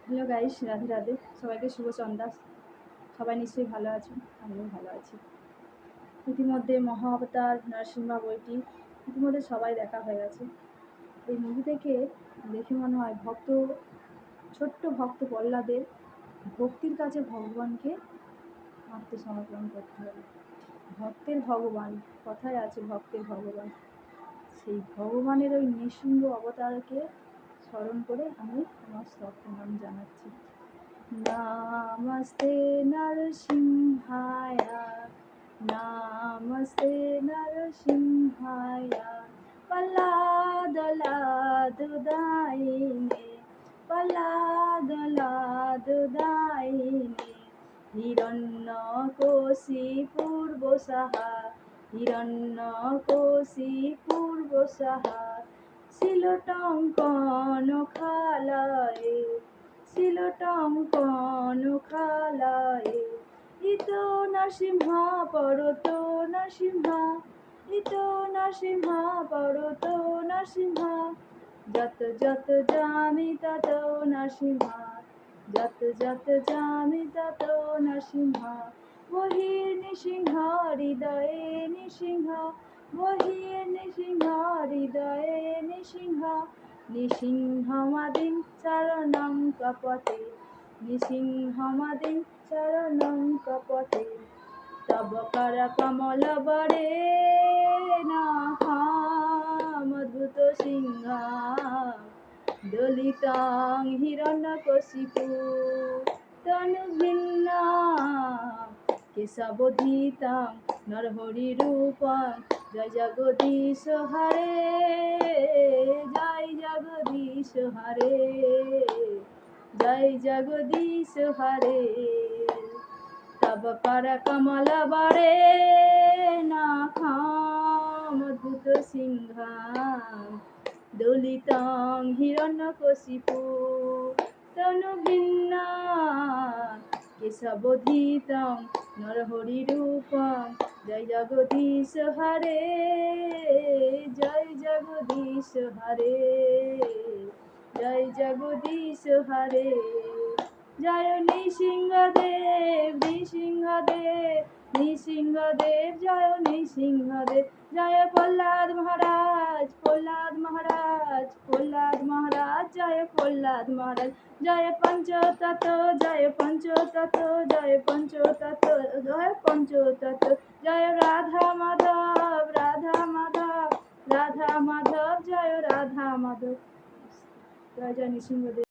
Hello guys, Radhe Radhe. সবাইকে শুভ সন্ধ্যা। সবাই নিশ্চয়ই ভালো আছেন, আমিও ভালো আছি। ইতিমধ্যে মহাবতার নরসিংহা বইটি ইতিমধ্যে সবাই দেখা হয়ে গেছে। এই মুভি থেকে দেখে মনে হয় ছোট্ট ভক্ত প্রহ্লাদের ভক্তির কাছে ভগবানকে আত্মসমর্পণ করতে হবে। ভক্তের ভগবান, কথায় আছে ভক্তের ভগবান। সেই ভগবানের ওই নৃসিংহ অবতারকে স্মরণ করে আমি আমার প্রণাম জানাচ্ছি। नमस्ते नरसिंहाय, नमस्ते नरसिंहाय, पल्लादलादुदायिने, पल्लादलादुदायिने, हिरण्यकोशिपूर्वसहा, हिरण्यकोशिपूर्वसहा, শিলটঙ্কনখালয়ে, শিলটঙ্কনখালয়ে, ইতো নরসিংহ পরতো নরসিংহ, ইতো নরসিংহ পরতো নরসিংহ, যত যত যামি তত নরসিংহ, যত যত যামি তত নরসিংহ, বহির নৃসিংহ হৃদয়ে নৃসিংহ, বহির নৃসিংহ হৃদয়ে নৃসিংহ, নৃসিংহমাদিং চরণং কপটে, নৃসিংহমাদিং চরণং কপটে, তব কর কমল বরে নাহামদ্ভুত সিংহ, দলিতং হিরণ্যকশিপু তনুভিন্না, কেশবধৃতং নরহরিরূপং, জয় জগদীশ হরে, জয় জগদীশ হরে, জয় জগদীশ হরে, তব কর কমল বরে নাহামদ্ভুত সিংহ, দলিতং হিরণ্যকশিপু তনুভিন্না, কেশবধৃতং নরহরিরূপং, জয় জগদীশ হরে, জয় জগদীশ হরে, জয় জগদীশ হরে, জয় নৃসিংহদেব, নৃসিংহদেব, নৃসিংহদেব, জয় নৃসিংহদেব, জয় প্রহ্লাদ মহারাজ, প্রহ্লাদ মহারাজ, প্রহ্লাদ মহারাজ, জয় প্রহ্লাদ মহারাজ, জয় পঞ্চতত্ত্ব, জয় পঞ্চতত্ত্ব, জয় পঞ্চতত্ত্ব, জয় পঞ্চতত্ত্ব, জয় রাধা মাধব, রাধা মাধব, রাধা মাধব, জয় রাধা মাধব, জয় জয় নৃসিংহদেব।